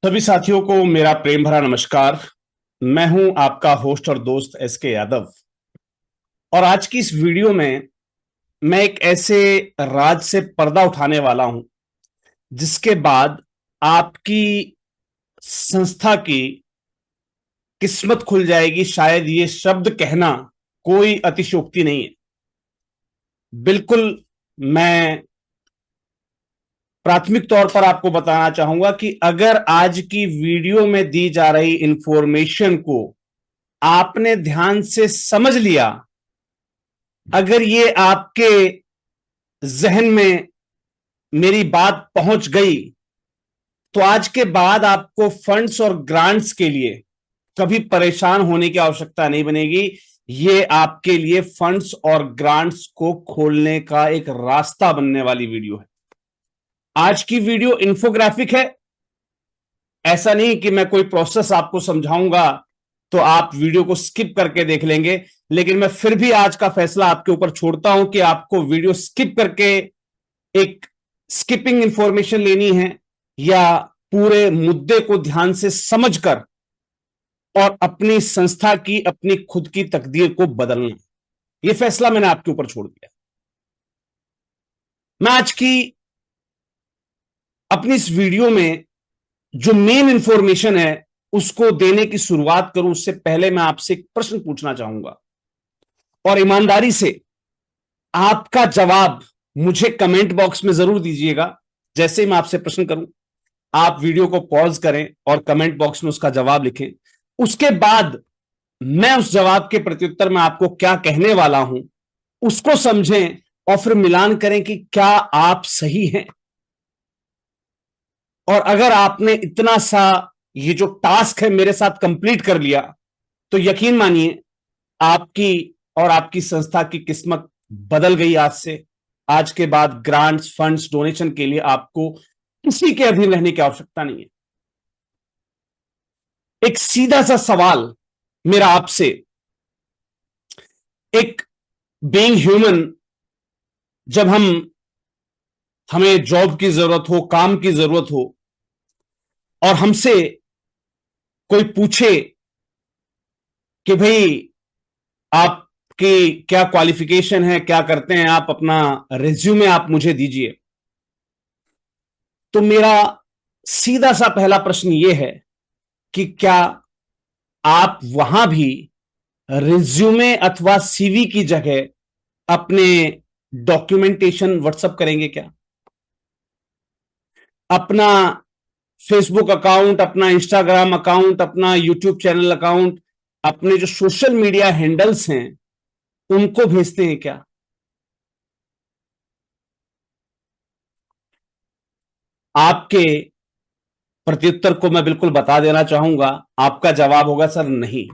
सभी साथियों को मेरा प्रेम भरा नमस्कार। मैं हूं आपका होस्ट और दोस्त एसके यादव। और आज की इस वीडियो में मैं एक ऐसे राज से पर्दा उठाने वाला हूं जिसके बाद आपकी संस्था की किस्मत खुल जाएगी। शायद ये शब्द कहना कोई अतिशयोक्ति नहीं है। बिल्कुल। मैं प्राथमिक तौर पर आपको बताना चाहूंगा कि अगर आज की वीडियो में दी जा रही इंफॉर्मेशन को आपने ध्यान से समझ लिया, अगर ये आपके जहन में मेरी बात पहुंच गई, तो आज के बाद आपको फंड्स और ग्रांट्स के लिए कभी परेशान होने की आवश्यकता नहीं बनेगी। ये आपके लिए फंड्स और ग्रांट्स को खोलने का एक रास्ता बनने वाली वीडियो है। आज की वीडियो इंफोग्राफिक है। ऐसा नहीं कि मैं कोई प्रोसेस आपको समझाऊंगा तो आप वीडियो को स्किप करके देख लेंगे, लेकिन मैं फिर भी आज का फैसला आपके ऊपर छोड़ता हूं कि आपको वीडियो स्किप करके एक स्किपिंग इंफॉर्मेशन लेनी है या पूरे मुद्दे को ध्यान से समझकर और अपनी संस्था की, अपनी खुद की तकदीर को बदलना। यह फैसला मैंने आपके ऊपर छोड़ दिया। मैं आज की अपनी इस वीडियो में जो मेन इंफॉर्मेशन है उसको देने की शुरुआत करूं, उससे पहले मैं आपसे एक प्रश्न पूछना चाहूंगा और ईमानदारी से आपका जवाब मुझे कमेंट बॉक्स में जरूर दीजिएगा। जैसे ही मैं आपसे प्रश्न करूं, आप वीडियो को पॉज करें और कमेंट बॉक्स में उसका जवाब लिखें। उसके बाद मैं उस जवाब के प्रत्युत्तर में आपको क्या कहने वाला हूं उसको समझें और फिर मिलान करें कि क्या आप सही हैं। और अगर आपने इतना सा ये जो टास्क है मेरे साथ कंप्लीट कर लिया, तो यकीन मानिए आपकी और आपकी संस्था की किस्मत बदल गई। आज से, आज के बाद ग्रांट्स, फंड्स, डोनेशन के लिए आपको किसी के अधीन रहने की आवश्यकता नहीं है। एक सीधा सा सवाल मेरा आपसे, एक बीइंग ह्यूमन, जब हमें जॉब की जरूरत हो, काम की जरूरत हो और हमसे कोई पूछे कि भाई आपकी क्या क्वालिफिकेशन है, क्या करते हैं आप, अपना रिज्यूमे आप मुझे दीजिए, तो मेरा सीधा सा पहला प्रश्न यह है कि क्या आप वहां भी रिज्यूमे अथवा सीवी की जगह अपने डॉक्यूमेंटेशन व्हाट्सएप करेंगे क्या? अपना फेसबुक अकाउंट, अपना इंस्टाग्राम अकाउंट, अपना यूट्यूब चैनल अकाउंट, अपने जो सोशल मीडिया हैंडल्स हैं उनको भेजते हैं क्या? आपके प्रत्युत्तर को मैं बिल्कुल बता देना चाहूंगा। आपका जवाब होगा सर नहीं।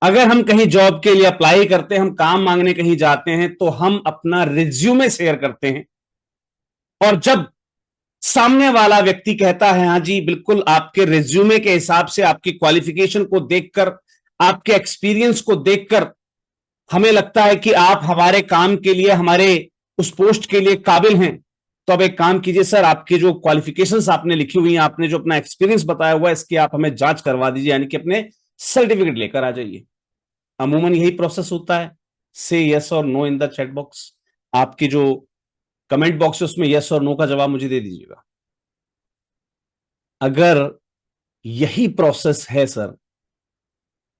अगर हम कहीं जॉब के लिए अप्लाई करते हैं, हम काम मांगने कहीं जाते हैं, तो हम अपना रिज्यूमे शेयर करते हैं। और जब सामने वाला व्यक्ति कहता है हाँ जी बिल्कुल, आपके रिज्यूमे के हिसाब से, आपकी क्वालिफिकेशन को देखकर, आपके एक्सपीरियंस को देखकर हमें लगता है कि आप हमारे काम के लिए, हमारे उस पोस्ट के लिए काबिल हैं, तो अब एक काम कीजिए सर, आपकी जो क्वालिफिकेशंस आपने लिखी हुई हैं, आपने जो अपना एक्सपीरियंस बताया हुआ है, इसकी आप हमें जांच करवा दीजिए, यानी कि अपने सर्टिफिकेट लेकर आ जाइए। अमूमन यही प्रोसेस होता है। से यस और no in the chat box. आपकी जो कमेंट बॉक्स है उसमें यस और नो का जवाब मुझे दे दीजिएगा। अगर यही प्रोसेस है सर,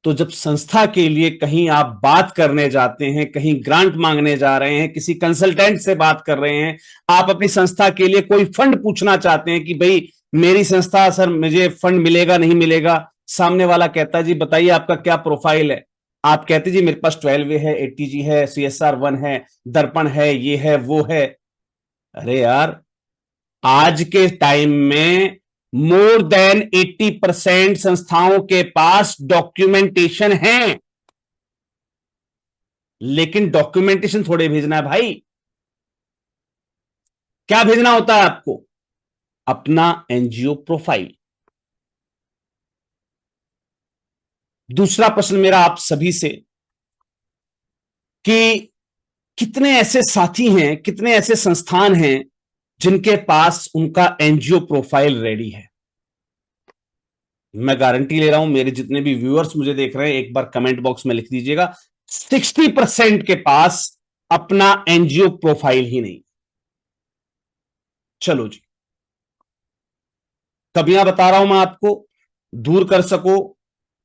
तो जब संस्था के लिए कहीं आप बात करने जाते हैं, कहीं ग्रांट मांगने जा रहे हैं, किसी कंसल्टेंट से बात कर रहे हैं, आप अपनी संस्था के लिए कोई फंड पूछना चाहते हैं कि भाई मेरी संस्था, सर मुझे फंड मिलेगा नहीं मिलेगा, सामने वाला कहता है जी बताइए आपका क्या प्रोफाइल है। आप कहते जी मेरे पास 12 है, एटीजी है, CSR 1 है, दर्पण है, ये है वो है। अरे यार, आज के टाइम में मोर देन 80% संस्थाओं के पास डॉक्यूमेंटेशन है, लेकिन डॉक्यूमेंटेशन थोड़े भेजना है भाई। क्या भेजना होता है आपको? अपना एनजीओ प्रोफाइल। दूसरा प्रश्न मेरा आप सभी से कि कितने ऐसे साथी हैं, कितने ऐसे संस्थान हैं जिनके पास उनका एनजीओ प्रोफाइल रेडी है? मैं गारंटी ले रहा हूं, मेरे जितने भी व्यूअर्स मुझे देख रहे हैं, एक बार कमेंट बॉक्स में लिख दीजिएगा, 60% के पास अपना एनजीओ प्रोफाइल ही नहीं। चलो जी, कमियां बता रहा हूं मैं आपको, दूर कर सको,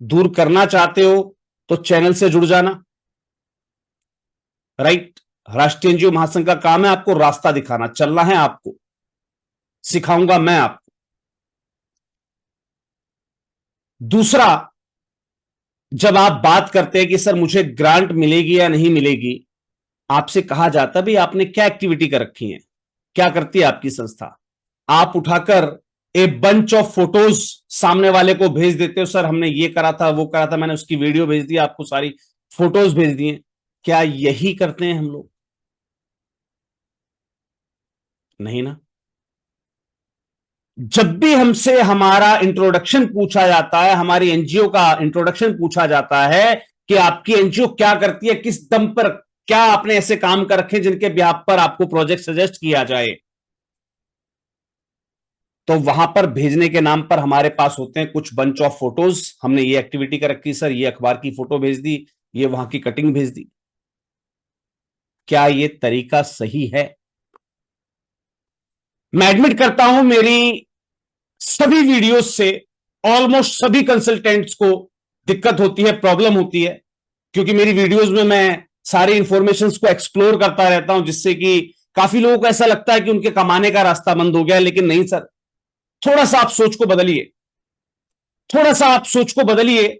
दूर करना चाहते हो तो चैनल से जुड़ जाना। राइट, राष्ट्रीय एनजीओ महासंघ का काम है आपको रास्ता दिखाना, चलना है आपको, सिखाऊंगा मैं आपको। दूसरा, जब आप बात करते हैं कि सर मुझे ग्रांट मिलेगी या नहीं मिलेगी, आपसे कहा जाता भी आपने क्या एक्टिविटी कर रखी है, क्या करती है आपकी संस्था। आप उठाकर ए बंच ऑफ फोटोज सामने वाले को भेज देते हो, सर हमने ये करा था, वो करा था, मैंने उसकी वीडियो भेज दी, आपको सारी फोटोज भेज दी। क्या यही करते हैं हम लोग? नहीं ना। जब भी हमसे हमारा इंट्रोडक्शन पूछा जाता है, हमारी एनजीओ का इंट्रोडक्शन पूछा जाता है कि आपकी एनजीओ क्या करती है, किस दम पर, क्या आपने ऐसे काम कर रखे जिनके ब्याह पर आपको प्रोजेक्ट सजेस्ट किया जाए, तो वहां पर भेजने के नाम पर हमारे पास होते हैं कुछ बंच ऑफ फोटोज, हमने ये एक्टिविटी कर रखी सर, ये अखबार की फोटो भेज दी, ये वहां की कटिंग भेज दी। क्या ये तरीका सही है? मैं एडमिट करता हूं, मेरी सभी वीडियोस से ऑलमोस्ट सभी कंसल्टेंट्स को दिक्कत होती है, प्रॉब्लम होती है, क्योंकि मेरी वीडियोस में मैं सारी इंफॉर्मेशन को एक्सप्लोर करता रहता हूं, जिससे कि काफी लोगों को ऐसा लगता है कि उनके कमाने का रास्ता बंद हो गया है, लेकिन नहीं सर। थोड़ा सा आप सोच को बदलिए, थोड़ा सा आप सोच को बदलिए।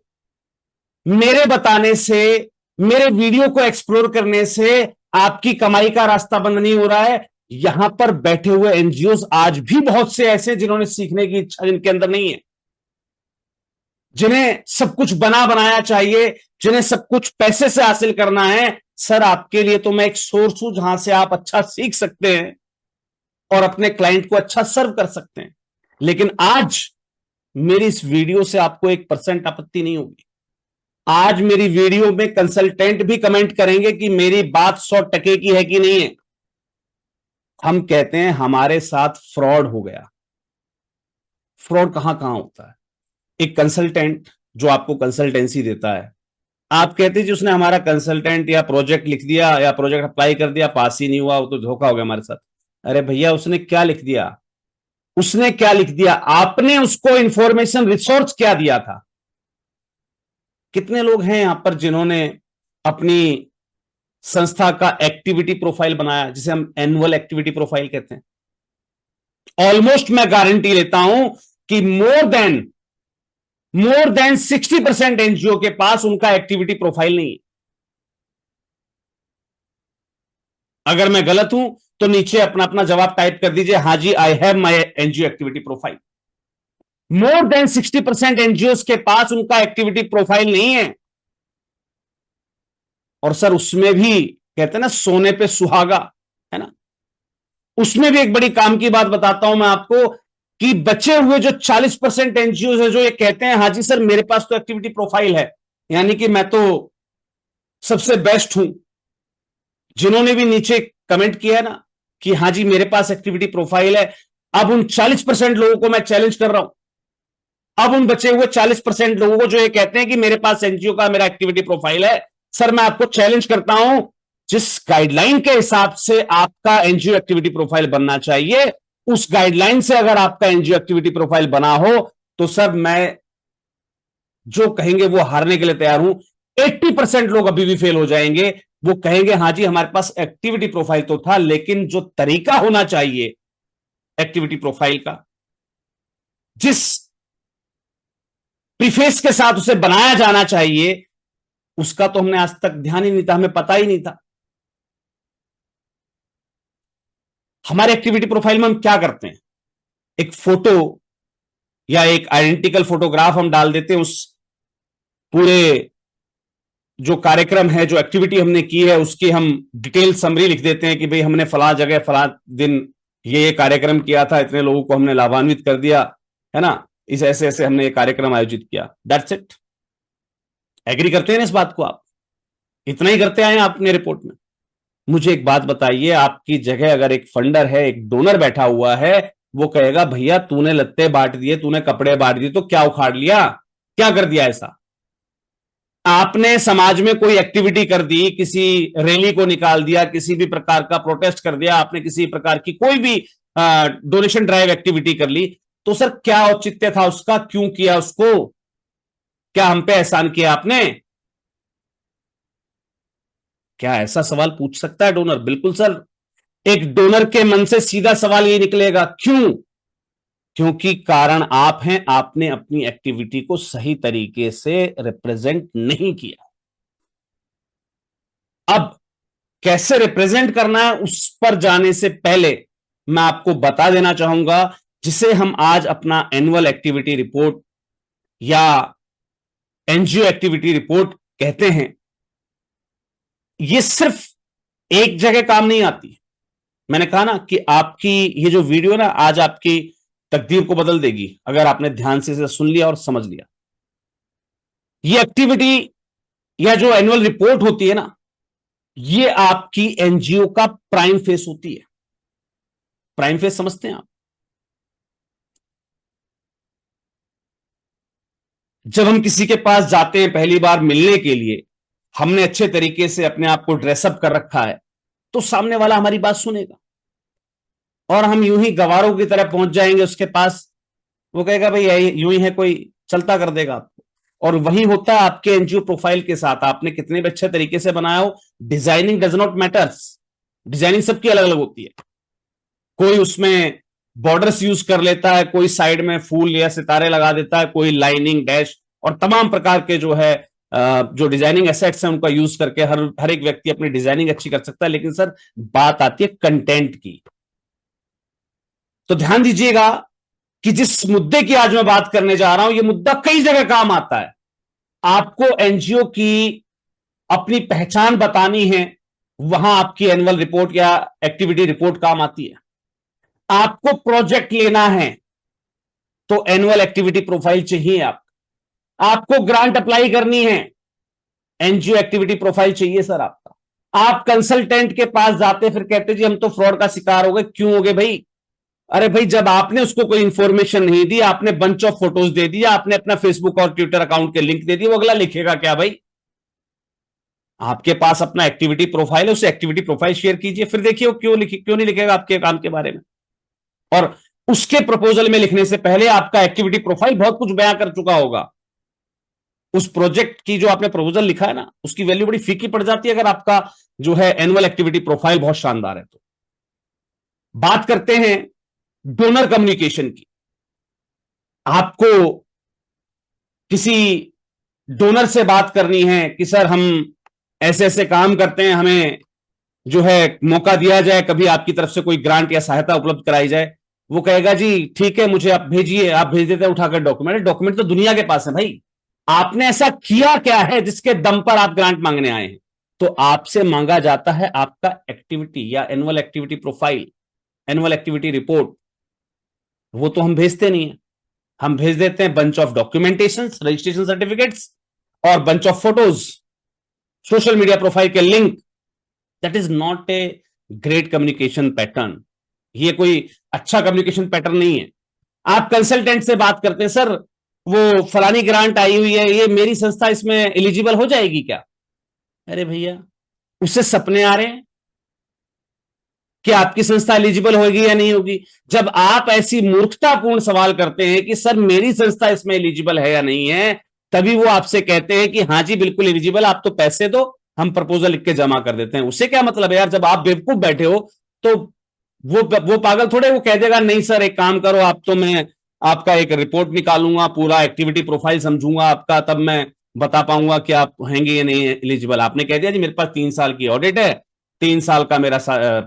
मेरे बताने से, मेरे वीडियो को एक्सप्लोर करने से आपकी कमाई का रास्ता बंद नहीं हो रहा है। यहां पर बैठे हुए एनजीओ आज भी बहुत से ऐसे जिन्होंने सीखने की इच्छा जिनके अंदर नहीं है, जिन्हें सब कुछ बना बनाया चाहिए, जिन्हें सब कुछ पैसे से हासिल करना है। सर आपके लिए तो मैं एक सोर्स हूं जहां से आप अच्छा सीख सकते हैं और अपने क्लाइंट को अच्छा सर्व कर सकते हैं। लेकिन आज मेरी इस वीडियो से आपको 1% आपत्ति नहीं होगी। आज मेरी वीडियो में कंसल्टेंट भी कमेंट करेंगे कि मेरी बात 100% की है कि नहीं है। हम कहते हैं हमारे साथ फ्रॉड हो गया। फ्रॉड कहां कहां होता है? एक कंसल्टेंट जो आपको कंसल्टेंसी देता है, आप कहते हैं जी उसने हमारा कंसल्टेंट या प्रोजेक्ट लिख दिया या प्रोजेक्ट अप्लाई कर दिया, पास ही नहीं हुआ, वो तो धोखा हो गया हमारे साथ। अरे भैया, उसने क्या लिख दिया? उसने क्या लिख दिया? आपने उसको इंफॉर्मेशन रिसोर्स क्या दिया था? कितने लोग हैं यहां पर जिन्होंने अपनी संस्था का एक्टिविटी प्रोफाइल बनाया, जिसे हम एनुअल एक्टिविटी प्रोफाइल कहते हैं? ऑलमोस्ट मैं गारंटी लेता हूं कि मोर देन 60% एनजीओ के पास उनका एक्टिविटी प्रोफाइल नहीं है। अगर मैं गलत हूं तो नीचे अपना अपना जवाब टाइप कर दीजिए, हाँ जी, I have my NGO activity profile. More than 60% NGO के पास उनका एक्टिविटी प्रोफाइल नहीं है। और सर उसमें भी कहते हैं ना, सोने पे सुहागा, है ना, उसमें भी एक बड़ी काम की बात बताता हूं मैं आपको कि बचे हुए जो 40% एनजीओ है जो ये कहते हैं हाँ जी सर मेरे पास तो एक्टिविटी प्रोफाइल है, यानी कि मैं तो सबसे बेस्ट हूं, जिन्होंने भी नीचे कमेंट किया है ना कि हाँ जी मेरे पास एक्टिविटी प्रोफाइल है, अब उन 40% लोगों को मैं चैलेंज कर रहा हूं। अब उन बचे हुए 40% लोगों को जो ये कहते हैं कि मेरे पास एनजीओ का मेरा एक्टिविटी प्रोफाइल है, सर मैं आपको चैलेंज करता हूं, जिस गाइडलाइन के हिसाब से आपका एनजीओ एक्टिविटी प्रोफाइल बनना चाहिए, उस गाइडलाइन से अगर आपका एनजीओ एक्टिविटी प्रोफाइल बना हो तो सर मैं जो कहेंगे वो हारने के लिए तैयार हूं। 80% लोग अभी भी फेल हो जाएंगे, वो कहेंगे हाँ जी हमारे पास एक्टिविटी प्रोफाइल तो था, लेकिन जो तरीका होना चाहिए एक्टिविटी प्रोफाइल का, जिस प्रीफेस के साथ उसे बनाया जाना चाहिए, उसका तो हमने आज तक ध्यान ही नहीं था, हमें पता ही नहीं था। हमारे एक्टिविटी प्रोफाइल में हम क्या करते हैं? एक फोटो या एक आइडेंटिकल फोटोग्राफ हम डाल देते हैं, उस पूरे जो कार्यक्रम है, जो एक्टिविटी हमने की है, उसकी हम डिटेल समरी लिख देते हैं कि भाई हमने फला जगह फला दिन ये कार्यक्रम किया था, इतने लोगों को हमने लाभान्वित कर दिया, है ना, इस ऐसे ऐसे हमने ये कार्यक्रम आयोजित किया। That's it. एग्री करते हैं ना इस बात को? आप इतना ही करते आए आपने रिपोर्ट में? मुझे एक बात बताइए, आपकी जगह अगर एक फंडर है, एक डोनर बैठा हुआ है, वो कहेगा भैया तूने लत्ते बांट दिए, तूने कपड़े बांट दिए, तो क्या उखाड़ लिया, क्या कर दिया ऐसा? आपने समाज में कोई एक्टिविटी कर दी, किसी रैली को निकाल दिया, किसी भी प्रकार का प्रोटेस्ट कर दिया, आपने किसी प्रकार की कोई भी डोनेशन ड्राइव एक्टिविटी कर ली, तो सर क्या औचित्य था उसका, क्यों किया उसको, क्या हम पे एहसान किया आपने? क्या ऐसा सवाल पूछ सकता है डोनर? बिल्कुल सर। एक डोनर के मन से सीधा सवाल ये निकलेगा, क्यों? क्योंकि कारण आप हैं, आपने अपनी एक्टिविटी को सही तरीके से रिप्रेजेंट नहीं किया। अब कैसे रिप्रेजेंट करना है उस पर जाने से पहले मैं आपको बता देना चाहूंगा, जिसे हम आज अपना एनुअल एक्टिविटी रिपोर्ट या एनजीओ एक्टिविटी रिपोर्ट कहते हैं, ये सिर्फ एक जगह काम नहीं आती। मैंने कहा ना कि आपकी ये जो वीडियो ना आज आपकी तकदीर को बदल देगी, अगर आपने ध्यान से इसे सुन लिया और समझ लिया। ये एक्टिविटी या जो एनुअल रिपोर्ट होती है ना, ये आपकी एनजीओ का प्राइम फेस होती है। प्राइम फेस समझते हैं आप? जब हम किसी के पास जाते हैं पहली बार मिलने के लिए, हमने अच्छे तरीके से अपने आप को ड्रेसअप कर रखा है, तो सामने वाला हमारी बात सुनेगा, और हम यूं ही गवारों की तरह पहुंच जाएंगे उसके पास, वो कहेगा भाई यूं ही है, कोई चलता कर देगा आपको। और वही होता है आपके एनजीओ प्रोफाइल के साथ, आपने कितने भी अच्छे तरीके से बनाया हो, designing does not matters. Designing सबकी अलग अलग होती है, कोई उसमें बॉर्डर्स यूज कर लेता है, कोई साइड में फूल या सितारे लगा देता है, कोई लाइनिंग डैश और तमाम प्रकार के जो है जो डिजाइनिंग एसेट्स हैं उनका यूज करके हर एक व्यक्ति अपनी डिजाइनिंग अच्छी कर सकता है। लेकिन सर बात आती है कंटेंट की। तो ध्यान दीजिएगा कि जिस मुद्दे की आज मैं बात करने जा रहा हूं, यह मुद्दा कई जगह काम आता है। आपको एनजीओ की अपनी पहचान बतानी है, वहां आपकी एनुअल रिपोर्ट या एक्टिविटी रिपोर्ट काम आती है। आपको प्रोजेक्ट लेना है तो एनुअल एक्टिविटी प्रोफाइल चाहिए। आपको ग्रांट अप्लाई करनी है, एनजीओ एक्टिविटी प्रोफाइल चाहिए सर आपका। आप कंसल्टेंट के पास जाते फिर कहते जी हम तो फ्रॉड का शिकार हो गए। क्यों हो गए भाई? अरे भाई जब आपने उसको कोई इंफॉर्मेशन नहीं दी, आपने बंच ऑफ फोटोज दे दिया, आपने अपना फेसबुक और ट्विटर अकाउंट के लिंक दे दिए, वो अगला लिखेगा क्या भाई? आपके पास अपना एक्टिविटी प्रोफाइल है, उसे एक्टिविटी प्रोफाइल शेयर कीजिए, फिर देखिए वो क्यों नहीं लिखेगा आपके काम के बारे में। और उसके प्रपोजल में लिखने से पहले आपका एक्टिविटी प्रोफाइल बहुत कुछ बयां कर चुका होगा। उस प्रोजेक्ट की जो आपने प्रपोजल लिखा है ना, उसकी वैल्यू बड़ी फीकी पड़ जाती है अगर आपका जो है एनुअल एक्टिविटी प्रोफाइल बहुत शानदार है तो। बात करते हैं डोनर कम्युनिकेशन की। आपको किसी डोनर से बात करनी है कि सर हम ऐसे ऐसे काम करते हैं, हमें जो है मौका दिया जाए, कभी आपकी तरफ से कोई ग्रांट या सहायता उपलब्ध कराई जाए। वो कहेगा जी ठीक है, मुझे आप भेजिए। आप भेज देते हैं उठाकर डॉक्यूमेंट। डॉक्यूमेंट तो दुनिया के पास है भाई, आपने ऐसा किया क्या है जिसके दम पर आप ग्रांट मांगने आए हैं? तो आपसे मांगा जाता है आपका एक्टिविटी या annual activity profile, annual activity report. वो तो हम भेजते नहीं है, हम भेज देते हैं bunch of documentation, registration certificates और bunch of photos, social media profile के link. That is not a great communication pattern. ये कोई अच्छा कम्युनिकेशन पैटर्न नहीं है। आप कंसल्टेंट से बात करते हैं, सर वो फलानी ग्रांट आई हुई है, ये मेरी संस्था इसमें एलिजिबल हो जाएगी क्या? अरे भैया उससे सपने आ रहे हैं कि आपकी संस्था एलिजिबल होगी या नहीं होगी। जब आप ऐसी मूर्खतापूर्ण सवाल करते हैं कि सर मेरी संस्था इसमें एलिजिबल है या नहीं है, तभी वो आपसे कहते हैं कि हाँ जी बिल्कुल एलिजिबल, आप तो पैसे दो, हम प्रपोजल लिख के जमा कर देते हैं। उससे क्या मतलब है यार? जब आप बेवकूफ बैठे हो तो वो पागल थोड़े वो कह देगा नहीं सर एक काम करो आप, तो मैं आपका एक रिपोर्ट निकालूंगा, पूरा एक्टिविटी प्रोफाइल समझूंगा आपका, तब मैं बता पाऊंगा कि आप हैंगे या नहीं एलिजिबल। आपने कह दिया जी मेरे पास 3 साल की ऑडिट है, 3 साल का मेरा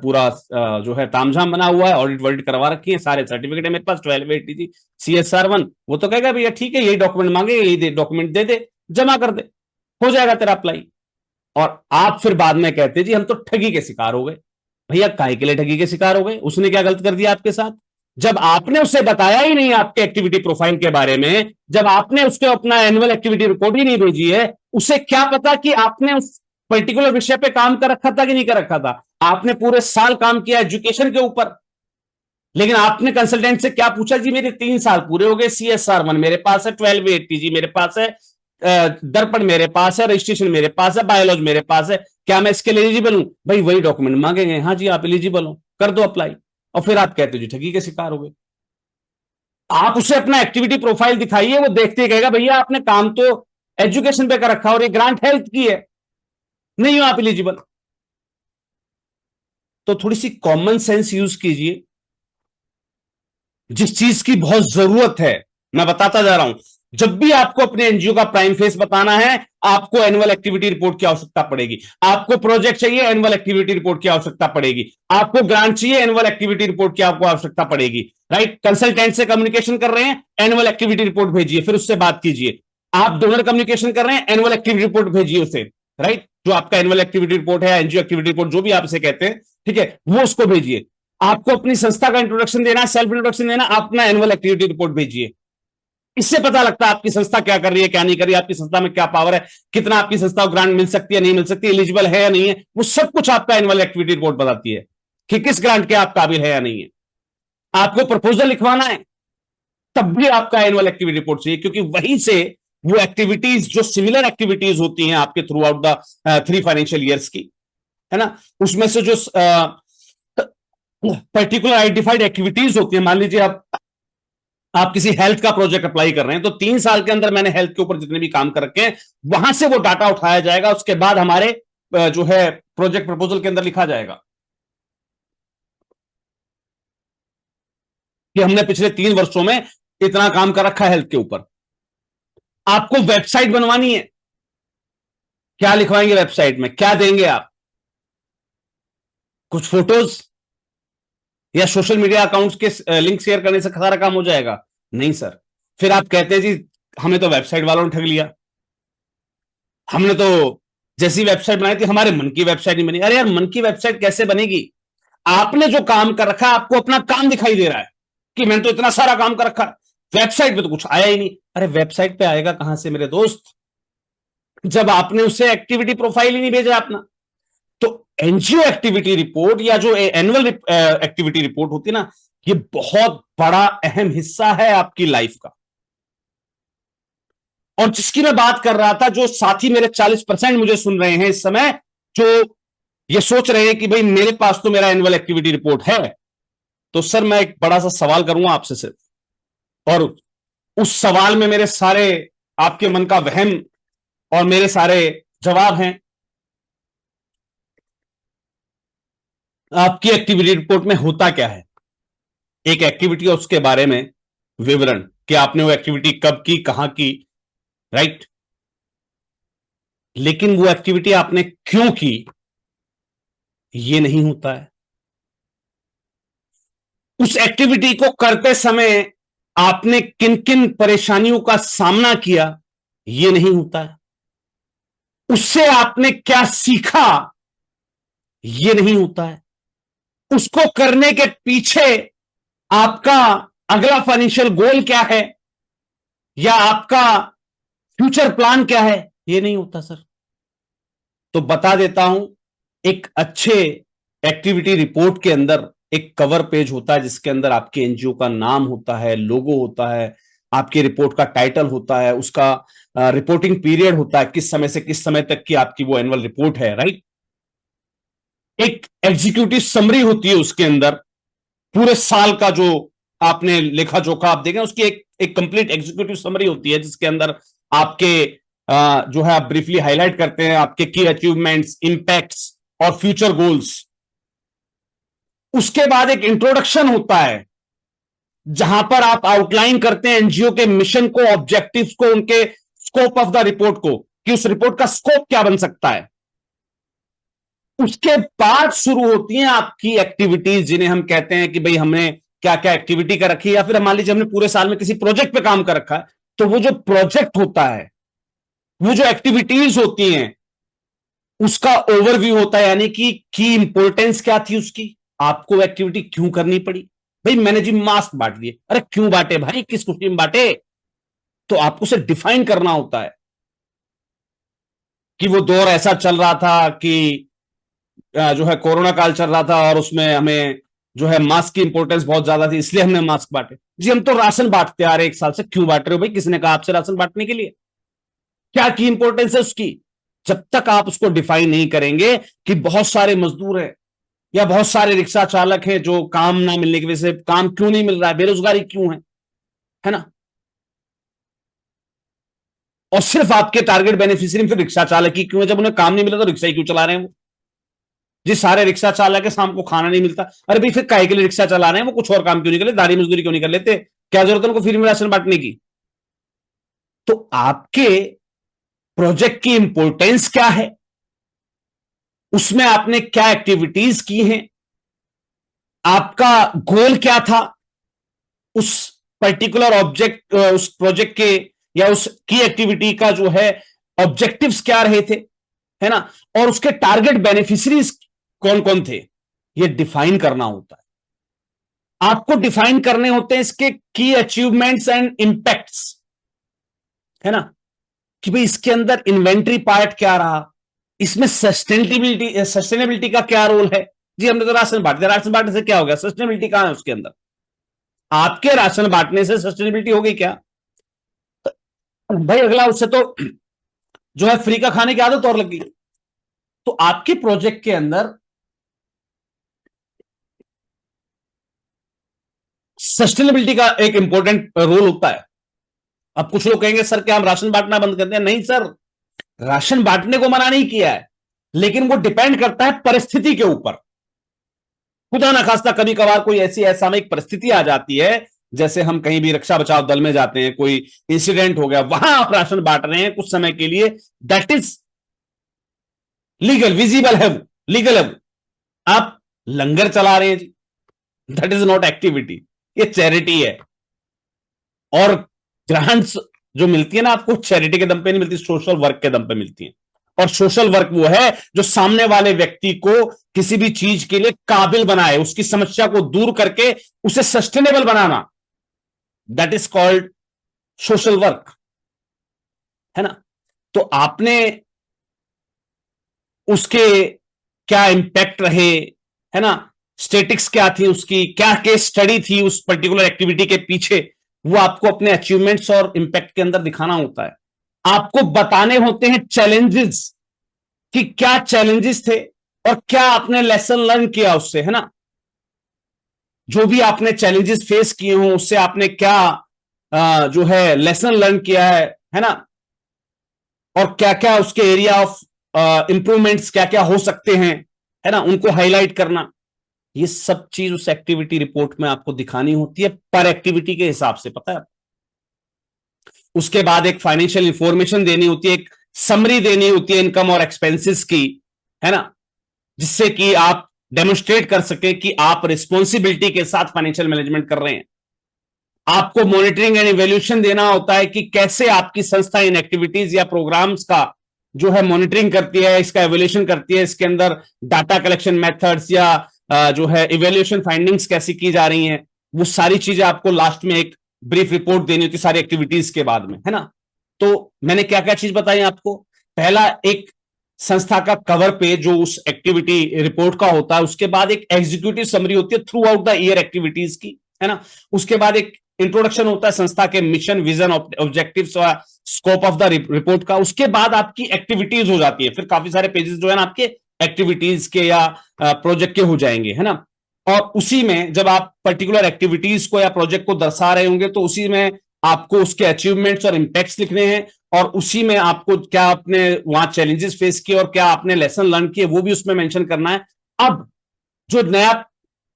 पूरा जो है तामझाम बना हुआ है, ऑडिट वॉडिट करवा रखी है, सारे सर्टिफिकेट है मेरे पास, 1280 CSR 1। वो तो कहेगा भैया ठीक है यही डॉक्यूमेंट मांगे, यही डॉक्यूमेंट दे दे, जमा कर दे, हो जाएगा तेरा अप्लाई। और आप फिर बाद में कहते जी हम तो ठगी के शिकार हो गए। भैया काहे के लिए ठगी के शिकार हो गए? उसने क्या गलत कर दिया आपके साथ? जब आपने उसे बताया ही नहीं आपके एक्टिविटी प्रोफाइल के बारे में, जब आपने उसको अपना एनुअल एक्टिविटी रिपोर्ट ही नहीं भेजी है, उसे क्या पता कि आपने उस पर्टिकुलर विषय पे काम कर रखा था कि नहीं कर रखा था? आपने पूरे साल काम किया एजुकेशन के ऊपर, लेकिन आपने कंसल्टेंट से क्या पूछा? जी मेरे 3 साल पूरे हो गए, CSR 1 मेरे पास है, 1280 जी मेरे पास है, दर्पण मेरे पास है, रजिस्ट्रेशन मेरे पास है, बायोलॉजी मेरे पास है, क्या मैं इसके लिए एलिजिबल हूं? भाई वही डॉक्यूमेंट मांगेंगे, हाँ जी आप एलिजिबल हो, कर दो अप्लाई। और फिर आप कहते हो जी ठगी के शिकार हो गए। आप उसे अपना एक्टिविटी प्रोफाइल दिखाइए, वो देखते ही कहेगा भैया आपने काम तो एजुकेशन पे कर रखा और ये ग्रांट हेल्थ की है, नहीं हो आप एलिजिबल। तो थोड़ी सी कॉमन सेंस यूज कीजिए। जिस चीज की बहुत जरूरत है, मैं बताता जा रहा हूं, जब भी आपको अपने एनजीओ का प्राइम फेस बताना है, आपको एनुअल एक्टिविटी रिपोर्ट की आवश्यकता पड़ेगी। आपको प्रोजेक्ट चाहिए, एनुअल एक्टिविटी रिपोर्ट की आवश्यकता पड़ेगी। आपको ग्रांट चाहिए, एनुअल एक्टिविटी रिपोर्ट की आपको आवश्यकता पड़ेगी। राइट, कंसल्टेंट से कम्युनिकेशन कर रहे हैं, एनुअल एक्टिविटी रिपोर्ट भेजिए, फिर उससे बात कीजिए। आप डोनर कम्युनिकेशन कर रहे हैं, एनुअल एक्टिविटी रिपोर्ट भेजिए उसे। राइट, जो आपका एनुअल एक्टिविटी रिपोर्ट है, एनजीओ एक्टिविटी रिपोर्ट, जो भी आप इसे कहते हैं, ठीक है, वो उसको भेजिए। आपको अपनी संस्था का इंट्रोडक्शन देना है, सेल्फ इंट्रोडक्शन देना, अपना एनुअल एक्टिविटी रिपोर्ट भेजिए। इससे पता लगता है आपकी संस्था क्या कर रही है, क्या नहीं कर रही है, आपकी संस्था में क्या पावर है, कितना आपकी संस्था को ग्रांट मिल सकती है, नहीं मिल सकती, एलिजिबल है या नहीं है, वो सब कुछ आपका एनुअल एक्टिविटी रिपोर्ट बताती है कि किस ग्रांट के आप काबिल है या नहीं है। आपको प्रपोजल लिखवाना है, तब भी आपका एनुअल एक्टिविटी रिपोर्ट चाहिए, क्योंकि वहीं से वो एक्टिविटीज जो सिमिलर एक्टिविटीज होती हैं आपके through out the 3 financial years की, है ना, उसमें से जो पर्टिकुलर आइडेंटिफाइड एक्टिविटीज होती है, मान लीजिए आप किसी हेल्थ का प्रोजेक्ट अप्लाई कर रहे हैं, तो 3 साल के अंदर मैंने हेल्थ के ऊपर जितने भी काम कर रखे हैं, वहां से वो डाटा उठाया जाएगा, उसके बाद हमारे जो है प्रोजेक्ट प्रपोजल के अंदर लिखा जाएगा कि हमने पिछले 3 वर्षों में इतना काम कर रखा है हेल्थ के ऊपर। आपको वेबसाइट बनवानी है, क्या लिखवाएंगे वेबसाइट में, क्या देंगे आप? कुछ फोटोज या सोशल मीडिया अकाउंट्स के लिंक शेयर करने से सारा काम हो जाएगा? नहीं सर। फिर आप कहते हैं जी हमें तो वेबसाइट वालों ने ठग लिया, हमने तो जैसी वेबसाइट बनाई थी हमारे मन की वेबसाइट नहीं बनी। अरे यार, मन की वेबसाइट कैसे बनेगी? आपने जो काम कर रखा है, आपको अपना काम दिखाई दे रहा है कि मैंने तो इतना सारा काम कर रखा है, वेबसाइट पे तो कुछ आया ही नहीं। अरे वेबसाइट पे आएगा कहां से मेरे दोस्त, जब आपने उसे एक्टिविटी प्रोफाइल ही नहीं भेजा अपना। तो एनजीओ एक्टिविटी रिपोर्ट या जो एनुअल एक्टिविटी रिपोर्ट होती है ना, ये बहुत बड़ा अहम हिस्सा है आपकी लाइफ का। और जिसकी मैं बात कर रहा था, जो साथी मेरे 40% मुझे सुन रहे हैं इस समय, जो ये सोच रहे हैं कि भाई मेरे पास तो मेरा एनुअल एक्टिविटी रिपोर्ट है, तो सर मैं एक बड़ा सा सवाल करूंगा आपसे सिर्फ, और उस सवाल में मेरे सारे आपके मन का वहम और मेरे सारे जवाब हैं। आपकी एक्टिविटी रिपोर्ट में होता क्या है? एक एक्टिविटी और उसके बारे में विवरण कि आपने वो एक्टिविटी कब की, कहां की, राइट, लेकिन वो एक्टिविटी आपने क्यों की, ये नहीं होता है। उस एक्टिविटी को करते समय आपने किन किन परेशानियों का सामना किया, ये नहीं होता है। उससे आपने क्या सीखा, ये नहीं होता है। उसको करने के पीछे आपका अगला फाइनेंशियल गोल क्या है, या आपका फ्यूचर प्लान क्या है, ये नहीं होता सर। तो बता देता हूं, एक अच्छे एक्टिविटी रिपोर्ट के अंदर एक कवर पेज होता है, जिसके अंदर आपके एनजीओ का नाम होता है, लोगो होता है, आपकी रिपोर्ट का टाइटल होता है, उसका रिपोर्टिंग पीरियड होता है, किस समय से किस समय तक की आपकी वो एनुअल रिपोर्ट है, राइट। एक एग्जीक्यूटिव समरी होती है उसके अंदर, पूरे साल का जो आपने लेखा जोखा आप देखें, उसकी एक कंप्लीट एग्जीक्यूटिव समरी होती है, जिसके अंदर आपके जो है आप ब्रीफली हाईलाइट करते हैं आपके की अचीवमेंट्स, इंपैक्ट्स और फ्यूचर गोल्स। उसके बाद एक इंट्रोडक्शन होता है, जहां पर आप आउटलाइन करते हैं एनजीओ के मिशन को, ऑब्जेक्टिव्स को, उनके स्कोप ऑफ द रिपोर्ट को, कि उस रिपोर्ट का स्कोप क्या बन सकता है। उसके बाद शुरू होती हैं आपकी एक्टिविटीज, जिन्हें हम कहते हैं कि भाई हमने क्या क्या एक्टिविटी कर रखी है, या फिर मान लीजिए हमने पूरे साल में किसी प्रोजेक्ट पे काम कर रखा है, तो वो जो प्रोजेक्ट होता है, वो जो एक्टिविटीज होती हैं, उसका ओवरव्यू होता है, यानी कि की इंपोर्टेंस क्या थी उसकी, आपको एक्टिविटी क्यों करनी पड़ी। भाई मैंने जी मास्क बांट दिए, अरे क्यों बांटे भाई, किस खुशी में बांटे, तो आपको उसे डिफाइन करना होता है कि वो दौर ऐसा चल रहा था कि जो है कोरोना काल चल रहा था, और उसमें हमें जो है मास्क की इंपॉर्टेंस बहुत ज्यादा थी, इसलिए हमने मास्क बांटे। जी हम तो राशन बांटते आ रहे 1 साल से, क्यों बांट रहे हो भाई? किसने कहा आपसे राशन बांटने के लिए? क्या की इंपॉर्टेंस है उसकी? जब तक आप उसको डिफाइन नहीं करेंगे कि बहुत सारे मजदूर हैं या बहुत सारे रिक्शा चालक हैं जो काम ना मिलने की वजह से, काम क्यों नहीं मिल रहा है, बेरोजगारी क्यों है ना, और सिर्फ आपके टारगेट बेनिफिशियरी फिर रिक्शा चालक ही क्यों है? जब उन्हें काम नहीं मिला तो रिक्शा ही क्यों चला रहे हैं वो? जिस सारे रिक्शा चालक है शाम को खाना नहीं मिलता, अरे भाई फिर काहे के लिए रिक्शा चला रहे हैं? वो कुछ और काम क्यों नहीं कर लेते? दाढ़ी मजदूरी क्यों नहीं कर लेते? क्या जरूरत है उनको फ्री में राशन बांटने की? तो आपके प्रोजेक्ट की इंपॉर्टेंस क्या है, उसमें आपने क्या एक्टिविटीज की हैं, आपका गोल क्या था उस पर्टिकुलर ऑब्जेक्ट, उस प्रोजेक्ट के या उस की एक्टिविटी का जो है ऑब्जेक्टिव्स क्या रहे थे, है ना, और उसके टारगेट बेनिफिशियरीज कौन कौन थे, ये डिफाइन करना होता है। आपको डिफाइन करने होते हैं इसके की अचीवमेंट्स एंड इंपैक्ट्स, है ना, कि भाई इसके अंदर इन्वेंट्री पार्ट क्या रहा, इसमें सस्टेनेबिलिटी का क्या रोल है। जी हमने तो राशन बांट दिया, राशन बांटने से क्या हो गया? सस्टेनेबिलिटी कहां है उसके अंदर? आपके राशन बांटने से सस्टेनेबिलिटी होगी क्या? भाई अगला उससे तो जो है फ्री का खाने की आदत और लग गई। तो आपके प्रोजेक्ट के अंदर सस्टेनेबिलिटी का एक इंपॉर्टेंट रोल होता है। अब कुछ लोग कहेंगे सर क्या हम राशन बांटना बंद कर दें? नहीं सर, राशन बांटने को मना नहीं किया है, लेकिन वो डिपेंड करता है परिस्थिति के ऊपर। खुदा ना खास्ता कभी कभार कोई ऐसी असामयिक परिस्थिति आ जाती है, जैसे हम कहीं भी रक्षा बचाव दल में जाते हैं, कोई इंसिडेंट हो गया, वहां आप राशन बांट रहे हैं कुछ समय के लिए, दैट इज लीगल, विजिबल है वो, लीगल है वो। आप लंगर चला रहे हैं जी, दैट इज नॉट एक्टिविटी, ये चैरिटी है। और ग्रांट्स जो मिलती है ना आपको, चैरिटी के दम पे नहीं मिलती, सोशल वर्क के दम पे मिलती है। और सोशल वर्क वो है जो सामने वाले व्यक्ति को किसी भी चीज के लिए काबिल बनाए, उसकी समस्या को दूर करके उसे sustainable banana, that is called social work, है ना। तो आपने उसके क्या इंपैक्ट रहे, है ना, स्टेटिक्स क्या थी उसकी, क्या केस स्टडी थी उस पर्टिकुलर एक्टिविटी के पीछे, वो आपको अपने अचीवमेंट्स और इंपैक्ट के अंदर दिखाना होता है। आपको बताने होते हैं चैलेंजेस, कि क्या चैलेंजेस थे और क्या आपने लेसन लर्न किया उससे, है ना। जो भी आपने चैलेंजेस फेस किए हों उससे आपने क्या जो है लेसन लर्न किया है ना, और क्या क्या उसके एरिया ऑफ इंप्रूवमेंट्स क्या क्या हो सकते हैं, है ना, उनको हाईलाइट करना। ये सब चीज उस एक्टिविटी रिपोर्ट में आपको दिखानी होती है पर एक्टिविटी के हिसाब से, पता है। उसके बाद एक फाइनेंशियल इंफॉर्मेशन देनी होती है, एक समरी देनी होती है इनकम और एक्सपेंसेस की, है ना, जिससे कि आप डेमोन्स्ट्रेट कर सके कि आप रिस्पॉन्सिबिलिटी के साथ फाइनेंशियल मैनेजमेंट कर रहे हैं। आपको मॉनिटरिंग एंड इवेल्यूशन देना होता है कि कैसे आपकी संस्था इन एक्टिविटीज या प्रोग्राम्स का जो है मॉनिटरिंग करती है, इसका इवेल्यूशन करती है, इसके अंदर डाटा कलेक्शन मेथड्स या जो है इवेल्यूशन फाइंडिंग्स कैसी की जा रही हैं, वो सारी चीजें आपको लास्ट में एक ब्रीफ रिपोर्ट देनी होती है सारी एक्टिविटीज के बाद में, है ना। तो मैंने क्या क्या चीज बताई आपको? पहला, एक संस्था का कवर पेज जो उस एक्टिविटी रिपोर्ट का होता है, उसके बाद एक एग्जीक्यूटिव समरी होती है through out the year activities की, है ना। उसके बाद एक इंट्रोडक्शन होता है संस्था के मिशन, विजन, ऑब्जेक्टिव्स और स्कोप ऑफ द रिपोर्ट का। उसके बाद आपकी एक्टिविटीज हो जाती है, फिर काफी सारे पेजेस जो है ना आपके एक्टिविटीज के या प्रोजेक्ट के हो जाएंगे, है ना। और उसी में जब आप पर्टिकुलर एक्टिविटीज को या प्रोजेक्ट को दर्शा रहे होंगे तो उसी में आपको उसके अचीवमेंट्स और इंपैक्ट्स लिखने हैं, और उसी में आपको क्या आपने वहां चैलेंजेस फेस किए और क्या आपने लेसन लर्न किए वो भी उसमें मेंशन करना है। अब जो नया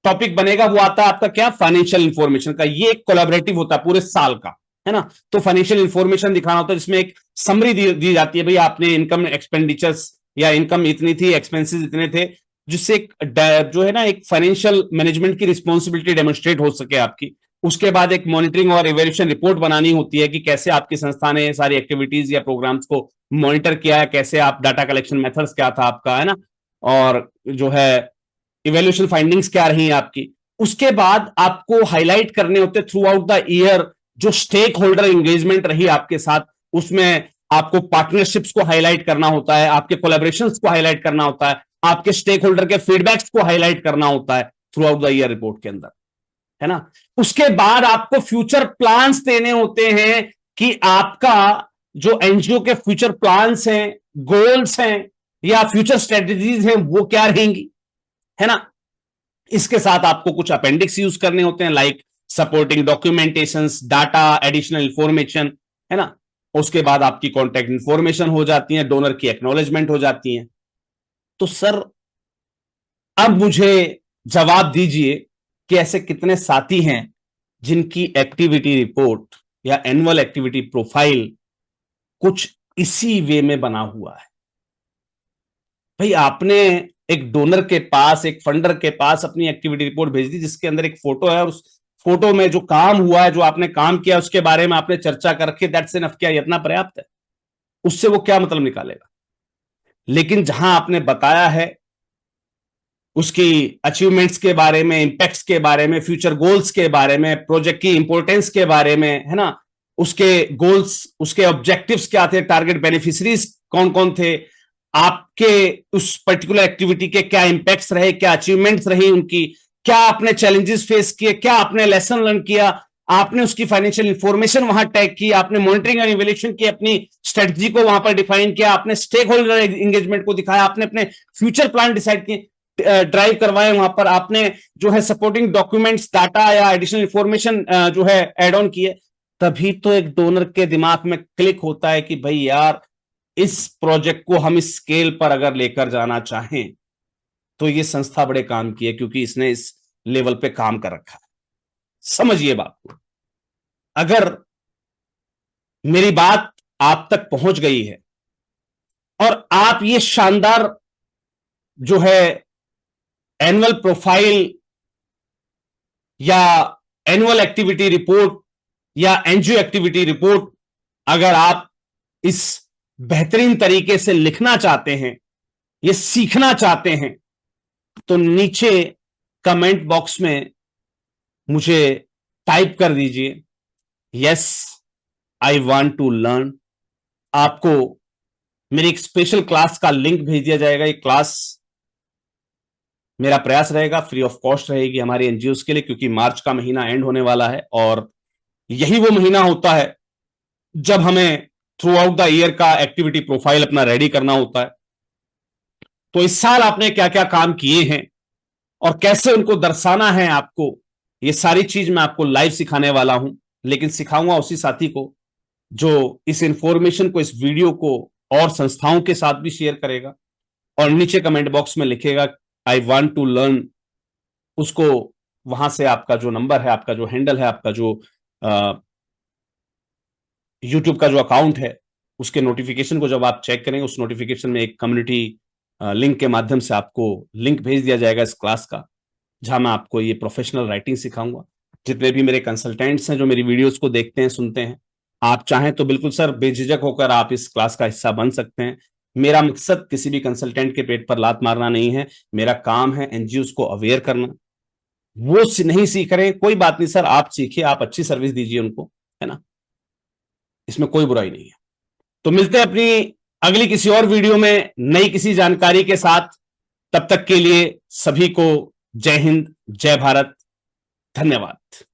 टॉपिक बनेगा वो आता है आपका क्या, फाइनेंशियल इंफॉर्मेशन का। ये एक कोलैबोरेटिव होता है पूरे साल का, है ना। तो फाइनेंशियल इंफॉर्मेशन दिखाना होता है जिसमें एक समरी दी जाती है, भाई आपने इनकम एक्सपेंडिचर्स या इनकम इतनी थी, एक्सपेंसेस इतने थे, जिससे एक जो है ना एक फाइनेंशियल मैनेजमेंट की रिस्पॉन्सिबिलिटी डेमोन्स्ट्रेट हो सके आपकी। उसके बाद एक मॉनिटरिंग और इवैल्यूएशन रिपोर्ट बनानी होती है कि कैसे आपकी संस्था ने सारी एक्टिविटीज या प्रोग्राम्स को मॉनिटर किया है, कैसे आप डाटा कलेक्शन मेथड्स क्या था आपका, है ना, और जो है इवैल्यूएशन फाइंडिंग्स क्या रही आपकी। उसके बाद आपको हाईलाइट करने होते थ्रू आउट द ईयर जो स्टेक होल्डर एंगेजमेंट रही आपके साथ, उसमें आपको पार्टनरशिप्स को हाईलाइट करना होता है, आपके कोलैबोरेशंस को हाईलाइट करना होता है, आपके स्टेक होल्डर के फीडबैक्स को हाईलाइट करना होता है। Through out the year report के अंदर, है ना। उसके बाद आपको फ्यूचर प्लान्स देने होते हैं कि आपका जो एनजीओ के फ्यूचर प्लान्स हैं, गोल्स हैं या फ्यूचर स्ट्रेटजीज हैं, वो क्या रहेंगी, है ना। इसके साथ आपको कुछ अपेंडिक्स यूज करने होते हैं, like supporting documentations, data, additional information, है ना। उसके बाद आपकी कॉन्टैक्ट इंफॉर्मेशन हो जाती है, डोनर की एक्नॉलेजमेंट हो जाती है। तो सर अब मुझे जवाब दीजिए कि ऐसे कितने साथी हैं जिनकी एक्टिविटी रिपोर्ट या एनुअल एक्टिविटी प्रोफाइल कुछ इसी वे में बना हुआ है। भाई आपने एक डोनर के पास, एक फंडर के पास अपनी एक्टिविटी रिपोर्ट भेज दी जिसके अंदर एक फोटो है और उस फोटो में जो काम हुआ है, जो आपने काम किया, उसके बारे में आपने चर्चा कर रखी, दैट्स इनफ। क्या इतना पर्याप्त है? उससे वो क्या मतलब निकालेगा? लेकिन जहां आपने बताया है उसकी अचीवमेंट्स के बारे में, इंपैक्ट्स के बारे में, फ्यूचर गोल्स के बारे में, प्रोजेक्ट की इंपॉर्टेंस के बारे में, है ना, उसके गोल्स, उसके ऑब्जेक्टिव्स क्या थे, टारगेट बेनिफिशरीज कौन कौन थे, आपके उस पर्टिकुलर एक्टिविटी के क्या इंपैक्ट्स रहे, क्या अचीवमेंट्स रही उनकी, क्या आपने चैलेंजेस फेस किए, क्या आपने लेसन लर्न किया, आपने उसकी फाइनेंशियल इंफॉर्मेशन वहां टैग की, आपने मॉनिटरिंग और इवैल्यूएशन की, अपनी स्ट्रेटजी को वहां पर डिफाइन किया, आपने स्टेक होल्डर एंगेजमेंट को दिखाया, आपने अपने फ्यूचर प्लान डिसाइड किए, ड्राइव करवाए वहां पर, आपने जो है सपोर्टिंग डॉक्यूमेंट्स, डाटा या एडिशनल इंफॉर्मेशन जो है एड ऑन किए। तभी तो एक डोनर के दिमाग में क्लिक होता है कि भाई यार, इस प्रोजेक्ट को हम इस स्केल पर अगर लेकर जाना चाहें तो ये संस्था बड़े काम की है, क्योंकि इसने इस लेवल पे काम कर रखा है। समझिए बात को। अगर मेरी बात आप तक पहुंच गई है और आप ये शानदार जो है एनुअल प्रोफाइल या एनुअल एक्टिविटी रिपोर्ट या एनजीओ एक्टिविटी रिपोर्ट अगर आप इस बेहतरीन तरीके से लिखना चाहते हैं, ये सीखना चाहते हैं, तो नीचे कमेंट बॉक्स में मुझे टाइप कर दीजिए, yes I want to learn. आपको मेरी एक स्पेशल क्लास का लिंक भेज दिया जाएगा। ये क्लास मेरा प्रयास रहेगा फ्री ऑफ कॉस्ट रहेगी हमारे एनजीओ के लिए, क्योंकि मार्च का महीना एंड होने वाला है और यही वो महीना होता है जब हमें थ्रू आउट द ईयर का एक्टिविटी प्रोफाइल अपना रेडी करना होता है। तो इस साल आपने क्या क्या काम किए हैं और कैसे उनको दर्शाना है आपको, ये सारी चीज मैं आपको लाइव सिखाने वाला हूं। लेकिन सिखाऊंगा उसी साथी को जो इस इंफॉर्मेशन को, इस वीडियो को और संस्थाओं के साथ भी शेयर करेगा और नीचे कमेंट बॉक्स में लिखेगा आई वांट टू लर्न। उसको वहां से आपका जो नंबर है, आपका जो हैंडल है, आपका जो यूट्यूब का जो अकाउंट है, उसके नोटिफिकेशन को जब आप चेक करेंगे, उस नोटिफिकेशन में एक कम्युनिटी लिंक के माध्यम से आपको लिंक भेज दिया जाएगा इस क्लास का, जहां मैं आपको ये प्रोफेशनल राइटिंग सिखाऊंगा। जितने भी मेरे कंसल्टेंट्स हैं जो मेरी वीडियोस को देखते हैं, सुनते हैं, आप चाहें तो बिल्कुल सर बेझिझक होकर आप इस क्लास का हिस्सा बन सकते हैं। मेरा मकसद किसी भी कंसल्टेंट के पेट पर लात मारना नहीं है। मेरा काम है एनजीओ को अवेयर करना। वो नहीं सीख रहे, कोई बात नहीं सर, आप सीखिए, आप अच्छी सर्विस दीजिए उनको, है ना, इसमें कोई बुराई नहीं है। तो मिलते हैं अपनी अगली किसी और वीडियो में नई किसी जानकारी के साथ। तब तक के लिए सभी को जय हिंद, जय भारत, धन्यवाद।